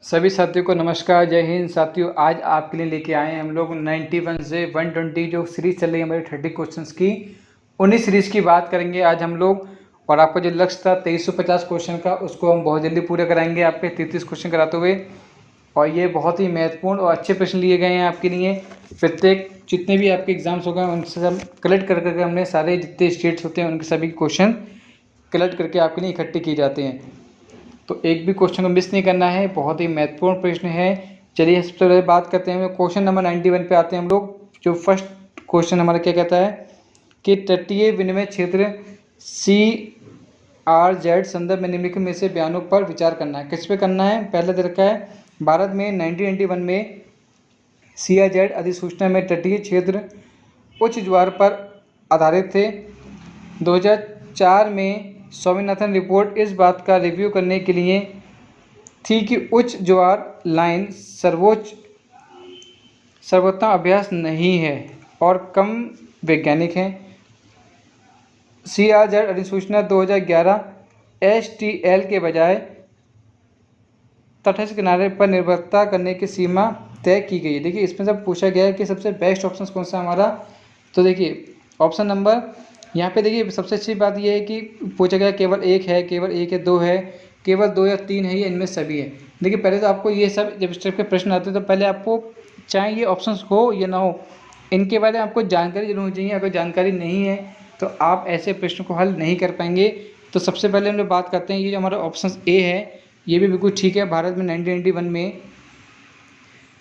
सभी साथियों को नमस्कार, जय हिंद। साथियों, आज आपके लिए लेके आए हैं हम लोग 91 से 120 जो सीरीज चल रही है हमारी 30 क्वेश्चंस की, उन्हीं सीरीज की बात करेंगे आज हम लोग। और आपका जो लक्ष्य था 2350 क्वेश्चन का, उसको हम बहुत जल्दी पूरा कराएंगे आपके 33 क्वेश्चन कराते हुए। और ये बहुत ही महत्वपूर्ण और अच्छे प्रश्न लिए गए हैं आपके लिए। प्रत्येक जितने भी आपके एग्जाम्स हो गए उनसे सब कलेक्ट कर करके हमने सारे जितने स्टेट्स होते हैं उनके सभी क्वेश्चन कलेक्ट करके आपके लिए इकट्ठे किए जाते हैं। तो एक भी क्वेश्चन को मिस नहीं करना है, बहुत ही महत्वपूर्ण प्रश्न है। चलिए सबसे पहले बात करते हैं, क्वेश्चन नंबर 91 पे आते हैं हम लोग। जो फर्स्ट क्वेश्चन हमारा क्या कहता है कि तटीय विनिमय क्षेत्र CRZ संदर्भ में निम्नलिखित में से बयानों पर विचार करना है। किस पे करना है? पहले दे रखा है भारत में 1991 में CRZ अधिसूचना में तटीय क्षेत्र उच्च ज्वार पर आधारित थे। 2004 में स्वामीनाथन रिपोर्ट इस बात का रिव्यू करने के लिए थी कि उच्च ज्वार लाइन सर्वोत्तम अभ्यास नहीं है और कम वैज्ञानिक है। CRZ अधिसूचना 2011 STL के बजाय तटस्थ किनारे पर निर्भरता करने की सीमा तय की गई है। देखिए इसमें सब पूछा गया है कि सबसे बेस्ट ऑप्शन कौन सा हमारा। तो देखिए ऑप्शन नंबर यहाँ पे देखिए सबसे अच्छी बात यह है कि पूछा गया केवल एक है, केवल एक है, दो है, केवल दो या तीन है, ये इनमें सभी है। देखिए पहले तो आपको ये सब जब इस टाइप के प्रश्न आते हैं तो पहले आपको चाहे ये ऑप्शंस हो या ना हो, इनके बारे में आपको जानकारी जरूर होनी चाहिए। अगर जानकारी नहीं है तो आप ऐसे प्रश्न को हल नहीं कर पाएंगे। तो सबसे पहले हम लोग बात करते हैं, ये जो हमारा ऑप्शन ए है ये भी बिल्कुल ठीक है। भारत में 1991 में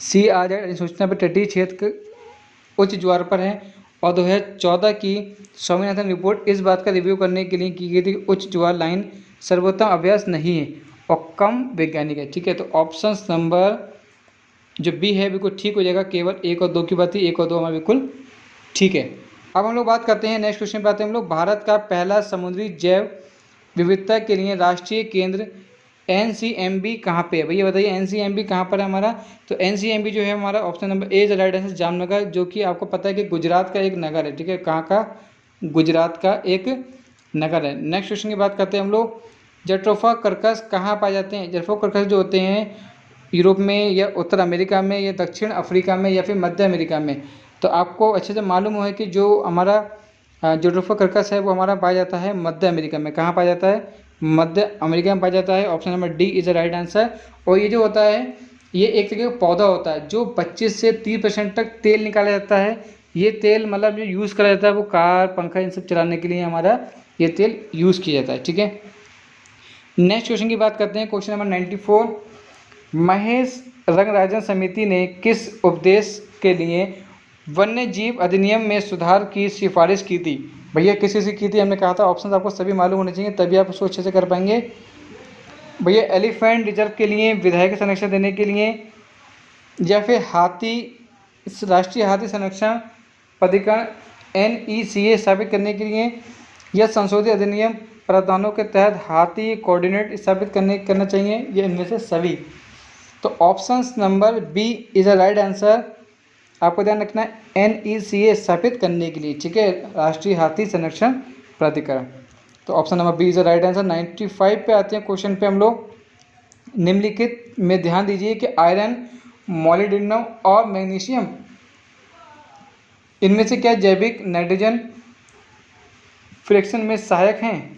CRZ अधिसूचना पर तटीय क्षेत्र उच्च ज्वार पर है और 2014 की स्वामीनाथन रिपोर्ट इस बात का रिव्यू करने के लिए की गई थी कि उच्च ज्वार लाइन सर्वोत्तम अभ्यास नहीं है और कम वैज्ञानिक है। ठीक है, तो ऑप्शन नंबर जो बी है बिल्कुल ठीक हो जाएगा। केवल एक और दो की बात थी, एक और दो हमारा बिल्कुल ठीक है। अब हम लोग बात करते हैं नेक्स्ट क्वेश्चन पे आते हैं हम लोग। भारत का पहला समुद्री जैव विविधता के लिए राष्ट्रीय केंद्र NCMB कहाँ पे है? भैया बताइए NCMB कहाँ पर है हमारा। तो NCMB जो है हमारा option number A is right answer, Jamnagar, जो कि आपको पता है कि गुजरात का एक नगर है। ठीक है, कहाँ का? गुजरात का एक नगर है। नेक्स्ट क्वेश्चन की बात करते हैं हम लोग। जट्रोफा कर्कस कहाँ पाए जाते हैं? जट्रोफा कर्कस जो होते हैं यूरोप में या उत्तर अमेरिका में या दक्षिण अफ्रीका में या फिर मध्य अमेरिका में। तो आपको अच्छे से मालूम है कि जो हमारा जट्रोफा कर्कस है वो हमारा पाया जाता है मध्य अमेरिका में। कहाँ पाया जाता है? मध्य अमेरिका में पाया जाता है। Option number D is the right answer. और ये जो होता है ये एक तरीके का पौधा होता है जो 25 से 30% तक तेल निकाला जाता है। ये तेल मतलब जो यूज़ करा जाता है वो कार, पंखा इन सब चलाने के लिए हमारा ये तेल यूज़ किया जाता है। ठीक है, नेक्स्ट क्वेश्चन की बात करते हैं, क्वेश्चन नंबर 94। महेश रंगराजन समिति ने किस उपदेश के लिए वन्य जीव अधिनियम में सुधार की सिफारिश की थी? भैया किसी से की थी? हमने कहा था ऑप्शन आपको सभी मालूम होने चाहिए तभी आप उसको अच्छे से कर पाएंगे। भैया एलिफेंट रिजर्व के लिए, विधायक संरक्षण देने के लिए, या फिर राष्ट्रीय हाथी संरक्षण प्राधिकरण NECA स्थापित करने के लिए, या संशोधित अधिनियम प्रावधानों के तहत हाथी कोऑर्डिनेट स्थापित करना चाहिए, ये इनमें से सभी। तो option number B is the right answer. आपको ध्यान रखना है NECA स्थापित करने के लिए। ठीक है, राष्ट्रीय हाथी संरक्षण प्राधिकरण। तो option number B is the right answer. 95 पे आते हैं क्वेश्चन पे हम लोग। निम्नलिखित में ध्यान दीजिए कि आयरन, मोलिब्डेनम और मैग्नीशियम इनमें से क्या जैविक नाइट्रोजन फ्रिक्शन में सहायक हैं?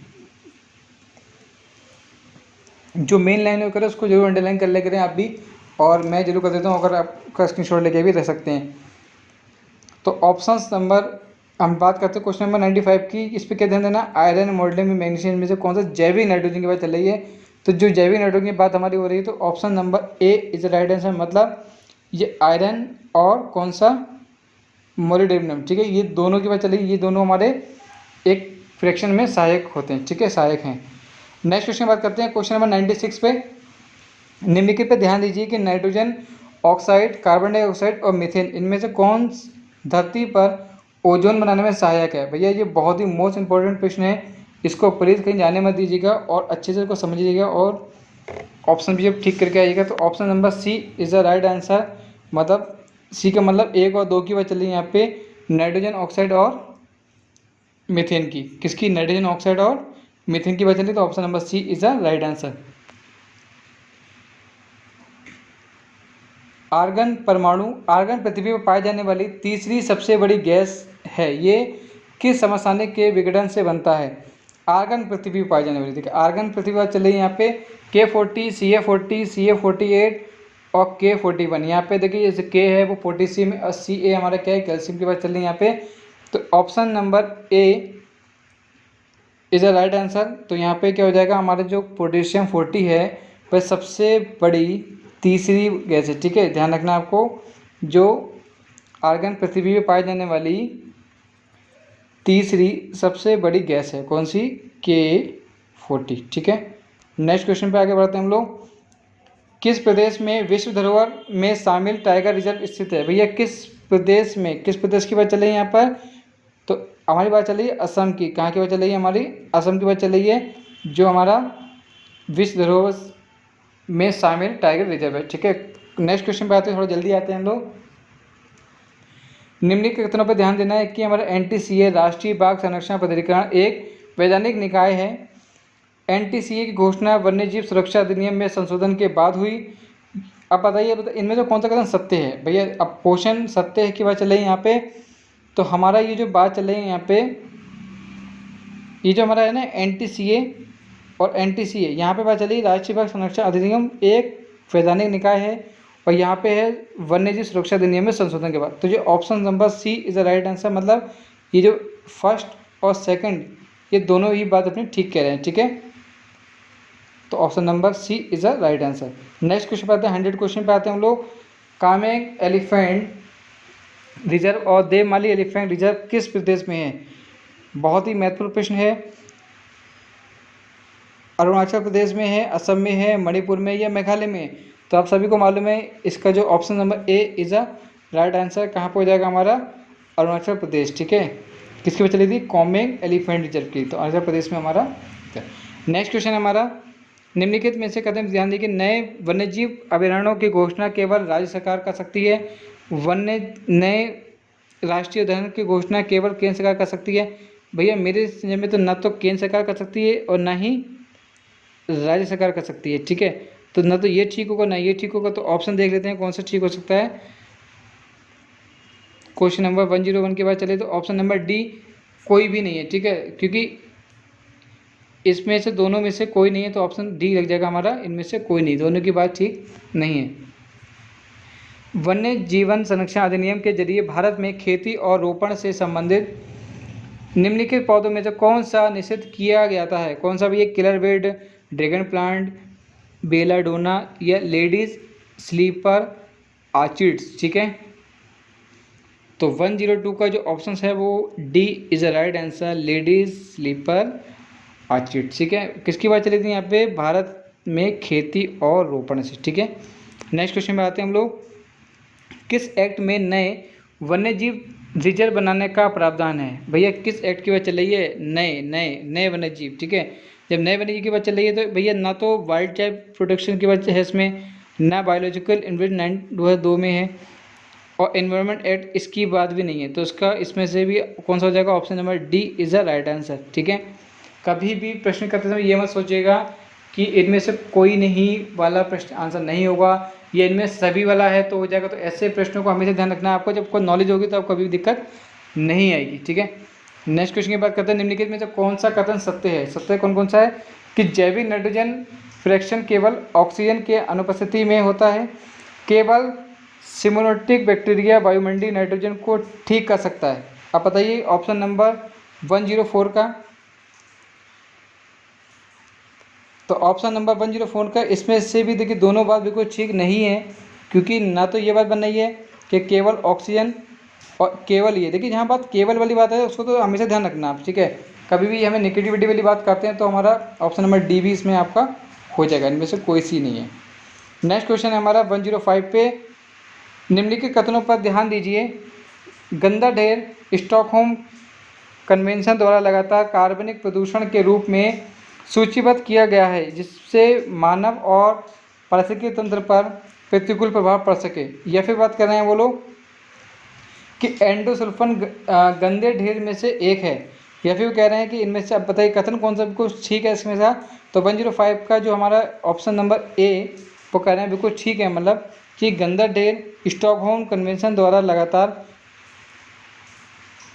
जो मेन लाइन है उसको जरूर अंडरलाइन कर ले करें आप भी, और मैं जरूर कर देता हूँ, अगर आपका स्क्रीनशॉट लेके भी रह सकते हैं। तो ऑप्शन नंबर हम बात करते हैं क्वेश्चन नंबर 95 की। इस पर क्या ध्यान देना? आयरन, मोलिब्डेनम, मैग्नीशियम में से कौन सा जैविक नाइट्रोजन की बात चल रही है? तो जो जैविक नाइट्रोजन की बात हमारी हो रही है तो option number A is the right answer. मतलब ये आयरन और कौन सा? मोलिब्डेनम। ठीक है, ये दोनों की बात चल रही है, ये दोनों हमारे एक फ्रैक्शन में सहायक होते हैं। ठीक है, सहायक हैं। नेक्स्ट क्वेश्चन बात करते हैं क्वेश्चन नंबर 96 पे। निम्नलिखित पे ध्यान दीजिए कि नाइट्रोजन ऑक्साइड, कार्बन डाइऑक्साइड और मीथेन इनमें से कौन धरती पर ओजोन बनाने में सहायक है? भैया ये बहुत ही मोस्ट इंपॉर्टेंट प्रश्न है, इसको प्लीज़ कहीं जाने मत दीजिएगा और अच्छे से इसको समझिएगा और ऑप्शन भी जब ठीक करके आइएगा। तो option number C is the right answer. मतलब सी का मतलब एक और दो की बात चल रही है यहाँ पे, नाइट्रोजन ऑक्साइड और मीथेन की। किसकी? नाइट्रोजन ऑक्साइड और मीथेन की बात चल रही है। तो option number C is the right answer. Argon परमाणु, आर्गन पृथ्वी पर पाई जाने वाली तीसरी सबसे बड़ी गैस है। ये किस समस्थानिक के विघटन से बनता है? आर्गन पृथ्वी पर पाई जाने वाली, देखिए आर्गन पृथ्वी पर चल रही है यहाँ पे K40, CA40, CA48 और K41। यहाँ पे देखिए जैसे K है वो पोटेशियम और Ca हमारा क्या है, कैल्शियम की बात चल रही है यहाँ पे। तो option number A is a right answer. तो यहाँ पे क्या हो जाएगा, हमारा जो पोटेशियम 40 है वह सबसे बड़ी तीसरी गैस है। ठीक है, ध्यान रखना आपको, जो आर्गन पृथ्वी में पाई जाने वाली तीसरी सबसे बड़ी गैस है, कौन सी? K40। ठीक है, नेक्स्ट क्वेश्चन पे आगे बढ़ते हैं हम लोग। किस प्रदेश में विश्व धरोहर में शामिल टाइगर रिजर्व स्थित है? भैया किस प्रदेश में, किस प्रदेश की बात चल रही है यहाँ पर? तो हमारी बात चल रही है असम की। कहाँ की बात चल रही है हमारी? असम की बात चल रही है, जो हमारा विश्व धरोहर में शामिल टाइगर रिजर्व है। ठीक है, नेक्स्ट क्वेश्चन पे आते हैं, थोड़ा जल्दी आते हैं हम लोग। निम्नलिखित कथनों पर ध्यान देना है कि हमारा NTCA राष्ट्रीय बाघ संरक्षण प्राधिकरण एक वैधानिक निकाय है। NTCA की घोषणा वन्यजीव सुरक्षा अधिनियम में संशोधन के बाद हुई। अब बताइए इनमें से कौन सा कथन सत्य है? भैया अब क्वेश्चन सत्य है की बात चल रही है यहाँ पे। तो हमारा ये जो बात चल रही है यहाँ पे, ये जो हमारा है ना NTCA और NTCA, यहाँ पे बात चल रही है राष्ट्रीय बाघ संरक्षण अधिनियम एक वैधानिक निकाय है, और यहाँ पे है वन्यजीव सुरक्षा अधिनियम में संशोधन के बाद। तो जो option number C is the right answer, मतलब ये जो फर्स्ट और सेकंड ये दोनों ही बात अपनी ठीक कह रहे हैं। ठीक है, तो option number C is the right answer. Next question पे आते हैं, 100 क्वेश्चन पे आते हैं हम लोग। कामेंग एलिफेंट रिजर्व और देवमाली एलिफेंट रिजर्व किस प्रदेश में है? बहुत ही महत्वपूर्ण प्रश्न है। अरुणाचल प्रदेश में है, असम में है, मणिपुर में या मेघालय में? तो आप सभी को मालूम है इसका जो option number A is a right answer. कहाँ पर हो जाएगा हमारा? अरुणाचल प्रदेश। ठीक है, किसकी बात चली थी? कामेंग एलिफेंट रिजर्व की, तो अरुणाचल प्रदेश में हमारा। नेक्स्ट क्वेश्चन हमारा, निम्नलिखित में से कदम ध्यान देखिए, नए वन्यजीव अभयारण्यों की घोषणा केवल राज्य सरकार कर सकती है। नए राष्ट्रीय उद्यान की घोषणा केवल केंद्र सरकार कर सकती है। भैया मेरे समझ में तो न तो केंद्र सरकार कर सकती है और ना ही राज्य सरकार कर सकती है। ठीक है, तो ना तो ये ठीक होगा ना ये ठीक होगा। तो ऑप्शन देख लेते हैं कौन सा ठीक हो सकता है। क्वेश्चन नंबर 101 के बाद चले तो ऑप्शन नंबर डी कोई भी नहीं है। ठीक है, क्योंकि इसमें से दोनों में से कोई नहीं है, तो ऑप्शन डी लग जाएगा हमारा, इनमें से कोई नहीं, दोनों की बात ठीक नहीं है। वन्य जीवन संरक्षण अधिनियम के जरिए भारत में खेती और रोपण से संबंधित निम्नलिखित पौधों में से कौन सा निषिद्ध किया जाता है? कौन सा भी? Killer bed, dragon plant, belladonna या लेडीज स्लीपर आर्चिड्स। ठीक है, तो 102 का जो ऑप्शन है वो D is a right answer, ladies slipper orchid. ठीक है, किसकी बात चली थी यहाँ पे? भारत में खेती और रोपण से। ठीक है, नेक्स्ट क्वेश्चन में आते हैं हम लोग। किस एक्ट में नए वन्यजीव रिजर्व बनाने का प्रावधान है? भैया किस एक्ट की बात चल रही है? नए नए नए वन्यजीव। ठीक है, जब नए वन्यजीव की बात चल रही है तो भैया ना तो वाइल्ड लाइफ प्रोटेक्शन की बात है इसमें, ना बायोलॉजिकल इन्वेस्टमेंट 2002 में है, और एनवायरनमेंट एक्ट इसकी बात भी नहीं है। तो इसका इसमें से भी कौन सा हो जाएगा? Option number D is the right answer. ठीक है, कभी भी प्रश्न करते समय ये मत सोचिएगा कि इनमें से कोई नहीं वाला प्रश्न आंसर नहीं होगा, ये इनमें सभी वाला है तो हो जाएगा। तो ऐसे प्रश्नों को हमेशा ध्यान रखना है आपको, जब कोई नॉलेज होगी तो आपको कभी भी दिक्कत नहीं आएगी। ठीक है, नेक्स्ट क्वेश्चन की बात करते हैं, निम्नलिखित में से कौन सा कथन सत्य है? सत्य कौन कौन सा है? कि जैविक नाइट्रोजन फ्रैक्शन केवल ऑक्सीजन के अनुपस्थिति में होता है, केवल सिमोनोटिक बैक्टीरिया वायुमंडलीय नाइट्रोजन को ठीक कर सकता है। अब बताइए ऑप्शन नंबर 104 का। तो ऑप्शन नंबर 104 का इसमें से भी देखिए दोनों बात बिल्कुल ठीक नहीं है, क्योंकि ना तो ये बात बन रही है कि केवल ऑक्सीजन और केवल ये, देखिए जहाँ बात केवल वाली बात है उसको तो हमेशा ध्यान रखना आप। ठीक है, कभी भी हमें नेगेटिविटी वाली बात करते हैं तो हमारा ऑप्शन नंबर डी भी इसमें आपका हो जाएगा, इनमें से कोई सी नहीं है। नेक्स्ट क्वेश्चन है हमारा 105 पे, निम्नलिखित कथनों पर ध्यान दीजिए। गंदा ढेर स्टॉकहोम कन्वेंशन द्वारा लगातार कार्बनिक प्रदूषण के रूप में सूचीबद्ध किया गया है, जिससे मानव और पारिस्थितिकी तंत्र पर प्रतिकूल प्रभाव पड़ सके। या फिर बात कर रहे हैं वो लोग कि एंडोसल्फान गंदे ढेर में से एक है, या फिर वो कह रहे हैं कि इनमें से, अब बताइए कथन कौन सा कुछ ठीक है इसमें से। तो 105 का जो हमारा ऑप्शन नंबर ए वो कह रहे हैं बिल्कुल ठीक है, मतलब कि गंदा ढेर स्टॉकहोम कन्वेंशन द्वारा लगातार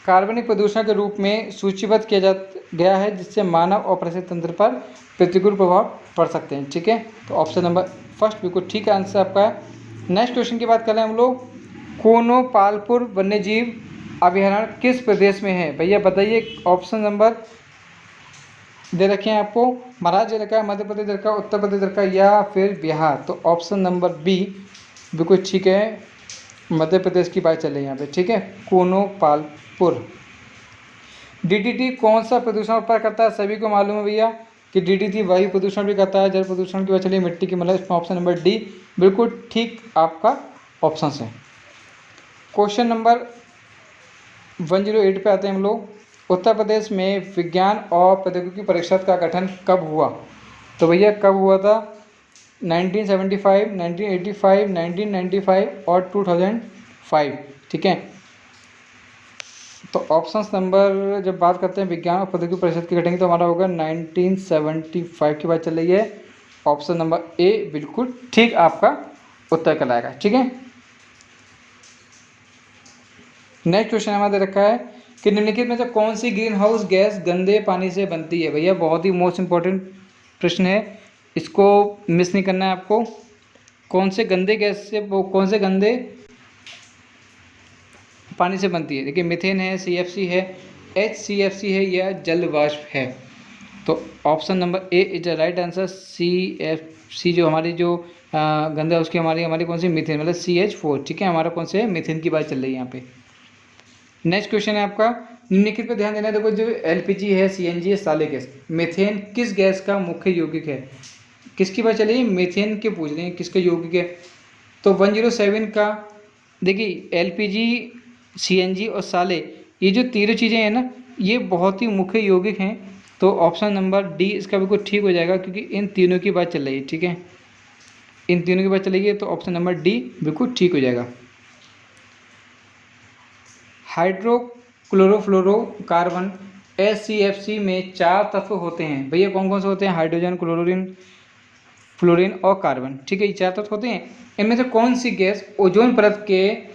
कार्बनिक प्रदूषण के रूप में सूचीबद्ध किया गया है, जिससे मानव और परिस्थिति तंत्र पर प्रतिकूल प्रभाव पड़ सकते हैं। ठीक है, तो ऑप्शन नंबर फर्स्ट बिल्कुल ठीक आंसर आपका है। नेक्स्ट क्वेश्चन की बात करें हम लोग, कोनोपालपुर वन्यजीव अभयारण्य किस प्रदेश में है? भैया बताइए, ऑप्शन नंबर दे रखे हैं आपको, महाराष्ट्र दे रखा है, मध्य प्रदेश दे रखा है, उत्तर प्रदेश दे रखा है या फिर बिहार। तो ऑप्शन नंबर बी बिल्कुल ठीक है, मध्य प्रदेश की बात चल रही है यहाँ पे। ठीक है, कोनोपालपुर। डीडीटी कौन सा प्रदूषण उत्पन्न करता है? सभी को मालूम है भैया कि डीडीटी वायु प्रदूषण भी करता है, जल प्रदूषण की वजह चलिए मिट्टी की, मतलब इसमें ऑप्शन नंबर डी बिल्कुल ठीक आपका ऑप्शन है। क्वेश्चन नंबर 108 पे आते हैं हम लोग। उत्तर प्रदेश में विज्ञान और प्रौद्योगिकी परिषद का गठन कब हुआ? तो भैया कब हुआ था? 1975, 1985, 1995 और 2005। ठीक है, तो ऑप्शंस नंबर जब बात करते हैं विज्ञान और प्रौद्योगिकी परिषद की गठन की, तो हमारा होगा 1975 की बात चल रही है। ऑप्शन नंबर ए बिल्कुल ठीक आपका उत्तर कहलाएगा। ठीक है, नेक्स्ट क्वेश्चन हमारा दे रखा है कि निम्नलिखित में से कौन सी ग्रीन हाउस गैस गंदे पानी से बनती है? भैया बहुत ही मोस्ट इंपॉर्टेंट प्रश्न है, इसको मिस नहीं करना है आपको। कौन से गंदे गैस से, वो कौन से गंदे पानी से बनती है? देखिए, मीथेन है, CFC है, HCFC है या जल वाष्प है। तो option number A is the right answer. CFC जो हमारी जो गंदा उसकी हमारी कौन सी? मीथेन, मतलब CH4। ठीक है, हमारा कौन से? मीथेन की बात चल रही है यहाँ पे। नेक्स्ट क्वेश्चन है आपका, निम्नलिखित पे ध्यान देना है। देखो, जो LPG है, CNG है, साले गैस, मीथेन किस गैस का मुख्य यौगिक है? किसकी बात चल रही है? मीथेन के पूछ रहे हैं, किसका यौगिक है? तो 107 का, देखिए LPG, CNG और साले, ये जो तीनों चीज़ें हैं ना, ये बहुत ही मुख्य यौगिक हैं। तो ऑप्शन नंबर डी इसका बिल्कुल ठीक हो जाएगा, क्योंकि इन तीनों की बात चल रही है। ठीक है, इन तीनों की बात चल रही है, तो ऑप्शन नंबर डी बिल्कुल ठीक हो जाएगा। हाइड्रोक्लोरोफ्लोरोकार्बन HCFC में 4 तत्व होते हैं। भैया कौन कौन से होते हैं? हाइड्रोजन, क्लोरीन, फ्लोरीन और कार्बन। ठीक है, ये 4 तत्व होते हैं। इनमें से कौन सी गैस ओजोन परत के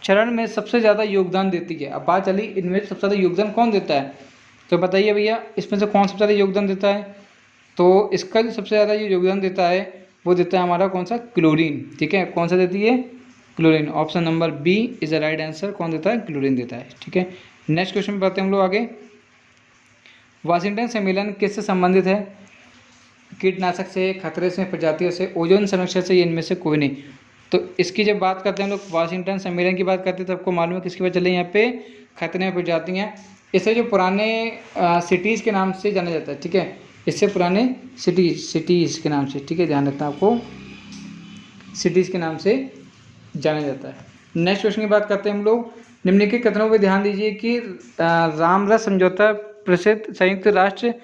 क्षरण में सबसे ज़्यादा योगदान देती है? अब बात चली इनमें सबसे ज़्यादा योगदान कौन देता है, तो बताइए भैया इसमें से कौन सबसे ज़्यादा योगदान देता है? तो इसका जो सबसे ज़्यादा जो योगदान देता है वो देता है हमारा कौन सा? क्लोरीन। ठीक है, कौन सा देती है? Chlorine. Option number B is the right answer. कौन देता है? क्लोरीन देता है। ठीक है, नेक्स्ट क्वेश्चन पे बढ़ते हैं हम लोग आगे। वाशिंगटन सम्मेलन किससे संबंधित है? कीटनाशक से, खतरे से, प्रजातियों से, ओजोन संरक्षण से, इनमें से कोई नहीं। तो इसकी जब बात करते हैं हम लोग, वाशिंगटन सम्मेलन की बात करते हैं, तो आपको मालूम है किसकी बात चल रही है यहाँ पे? खतरे में प्रजातियाँ। इसे जो पुराने सिटीज़ के नाम से जाना जाता है। ठीक है, इससे पुराने सिटीज़ के नाम से, ठीक है, ध्यान रखना आपको, सिटीज़ के नाम से जाना जाता है। नेक्स्ट क्वेश्चन की बात करते हैं हम लोग। निम्नलिखित कथनों पर ध्यान दीजिए कि रामसर समझौता प्रसिद्ध संयुक्त राष्ट्र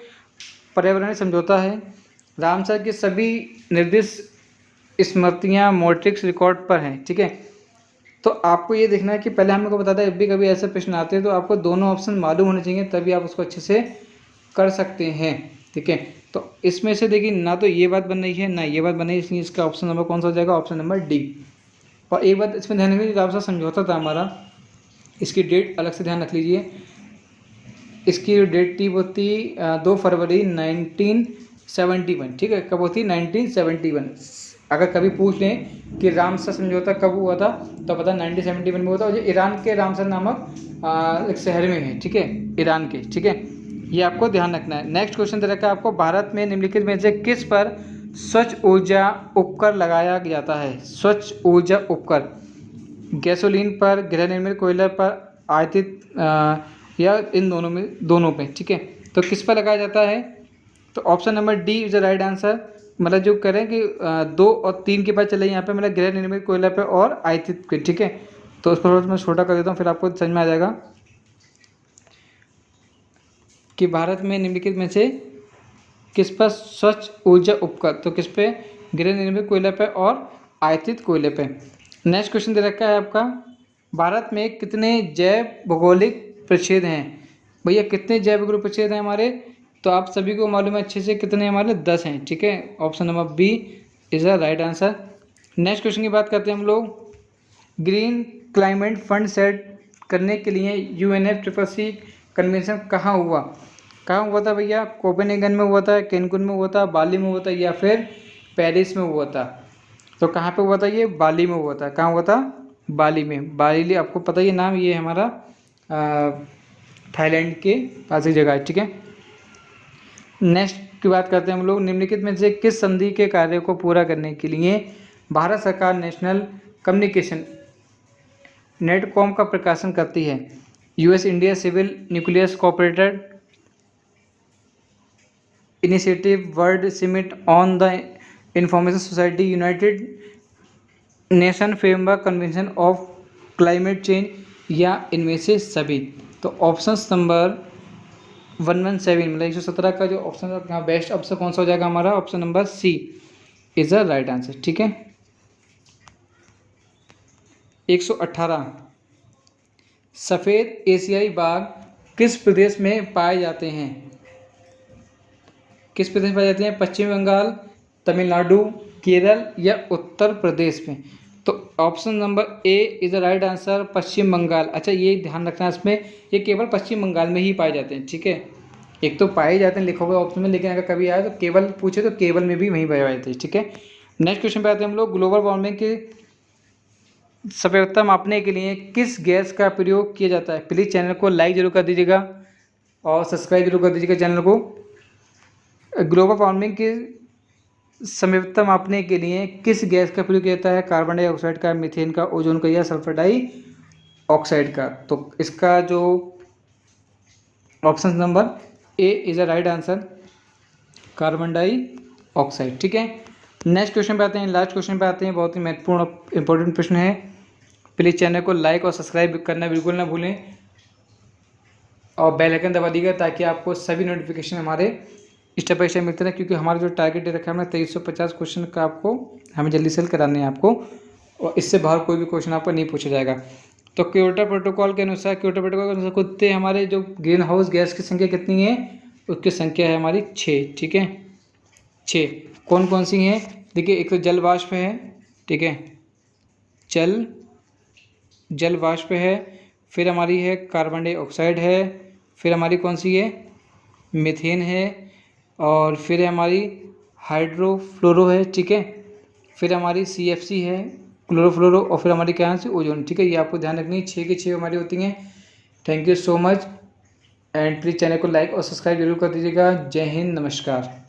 पर्यावरण समझौता है। रामसर की सभी निर्दिष्ट स्मृतियाँ मोट्रिक्स रिकॉर्ड पर हैं। ठीक है, तो आपको ये देखना है कि पहले हम लोग को बताया था, जब भी कभी ऐसे प्रश्न आते हैं तो आपको दोनों ऑप्शन मालूम होने चाहिए, तभी आप उसको अच्छे से कर सकते हैं। ठीक है, तो इसमें से देखिए ना तो ये बात बन रही है ना ये बात बन रही है, इसलिए इसका ऑप्शन नंबर कौन सा हो जाएगा? Option number D. और एक बात इसमें ध्यान रखिए, जो रामसर समझौता था हमारा, इसकी डेट अलग से ध्यान रख लीजिए। इसकी जो डेट थी वो थी 2 फरवरी 1971। ठीक है, कब होती? 1971। अगर कभी पूछ लें कि रामसर समझौता कब हुआ था, तो पता 1971 में हुआ था, और जो ईरान के रामसर नामक एक शहर में है। ठीक है, ईरान के। ठीक है, ये आपको ध्यान रखना है। नेक्स्ट क्वेश्चन दे रखा है आपको, भारत में निम्नलिखित में से किस पर स्वच्छ ऊर्जा उपकर लगाया जाता है? स्वच्छ ऊर्जा उपकर, गैसोलीन पर, गृह निर्मित कोयला पर, आयातित या इन दोनों पे। ठीक है, तो किस पर लगाया जाता है? तो option number D is the right answer. मतलब जो करें कि 2 और 3 के पास चले यहाँ पे, मतलब गृह निर्मित कोयला पे और आयातित पे। ठीक है, तो उसको थोड़ा मैं छोटा कर देता हूँ, फिर आपको समझ में आ जाएगा कि भारत में निम्नलिखित में से किस पर स्वच्छ ऊर्जा उपकर, तो किस पे? गृह निर्मित कोयला पे और आयातित कोयले पे। नेक्स्ट क्वेश्चन दे रखा है आपका, भारत में कितने जैव भौगोलिक प्रक्षेद हैं? भैया कितने जैव भौगोलिक प्रक्षेद हैं हमारे? तो तो आप सभी को मालूम है अच्छे से कितने हमारे 10 हैं, ठीक है। Option number B is the right answer. Next question की बात करते हैं हम लोग। ग्रीन क्लाइमेट फंड सेट करने के लिए UNFCCC कन्वेंशन कहाँ हुआ था भैया? कोपेनहेगन में हुआ था, कैनकुन में हुआ था, बाली में हुआ था या फिर पेरिस में हुआ था? तो कहाँ पे हुआ था? ये बाली में हुआ था। कहाँ हुआ था? बाली में। बाली आपको पता ही नाम, ये हमारा थाईलैंड के पास एक जगह है, ठीक है। नेक्स्ट की बात करते हैं हम लोग। निम्नलिखित में से किस संधि के कार्य को पूरा करने के लिए भारत सरकार नेशनल कम्युनिकेशन नेटकॉम का प्रकाशन करती है? US India civil nucleus cooperated initiative, world summit on the information society, united nation framework convention of climate change, या इनमें से सभी? तो ऑप्शन नंबर 117 मतलब 117 का जो ऑप्शन यहाँ बेस्ट ऑप्शन कौन सा हो जाएगा हमारा? Option number C is the right answer, ठीक है। 118 सफ़ेद एशियाई बाघ किस प्रदेश में पाए जाते हैं? किस प्रदेश में पाए जाते हैं? पश्चिम बंगाल, तमिलनाडु, केरल या उत्तर प्रदेश में? तो option number A is the right answer, Paschim Bengal. अच्छा, ये ध्यान रखना इसमें, ये केवल पश्चिम बंगाल में ही पाए जाते हैं, ठीक है। एक तो पाए जाते हैं लिखा हुआ ऑप्शन में, लेकिन अगर कभी आए तो केवल पूछे तो केवल में भी वहीं पाए जाते हैं, ठीक है। नेक्स्ट क्वेश्चन पे आते हैं हम लोग। ग्लोबल वार्मिंग की सफलता मापने के लिए किस गैस का प्रयोग किया जाता है? प्लीज़ चैनल को लाइक जरूर कर दीजिएगा और सब्सक्राइब जरूर कर दीजिएगा चैनल को। ग्लोबल वार्मिंग की समीपता मापने के लिए किस गैस का प्रयोग किया जाता है? कार्बन डाइऑक्साइड का, मीथेन का, ओजोन का या सल्फर डाइऑक्साइड का? तो इसका जो option number A is the right answer, carbon dioxide, ठीक है। नेक्स्ट क्वेश्चन पे आते हैं, लास्ट क्वेश्चन पे आते हैं। बहुत ही महत्वपूर्ण इंपॉर्टेंट प्रश्न है। प्लीज़ चैनल को लाइक और सब्सक्राइब करना बिल्कुल ना भूलें और बेल आइकन दबा दीजिएगा ताकि आपको सभी नोटिफिकेशन हमारे स्टेप बाय स्टेप मिलते रहे, क्योंकि हमारा जो टारगेट रखा है हमने 2350 क्वेश्चन का आपको हमें जल्दी सेल कराने हैं आपको, और इससे बाहर कोई भी क्वेश्चन आपको नहीं पूछा जाएगा। तो क्योटो प्रोटोकॉल के अनुसार कुत्ते हमारे जो ग्रीन हाउस गैस की संख्या कितनी है? उसकी संख्या है हमारी 6, ठीक है। 6 कौन कौन सी हैं? देखिए, एक तो जल वाष्प है, ठीक है, जल वाष्प है, फिर हमारी है कार्बन डाइऑक्साइड है, फिर हमारी कौन सी है? मीथेन है, और फिर हमारी हाइड्रोफ्लोरो है, ठीक है, फिर हमारी CFC है, क्लोरोफ्लोरो, और फिर हमारी क्या है? ओजोन, ठीक है। ये आपको ध्यान रखनी है, 6 की 6 हमारी होती हैं। Thank you so much and please channel को लाइक और सब्सक्राइब जरूर कर दीजिएगा। जय हिंद, नमस्कार।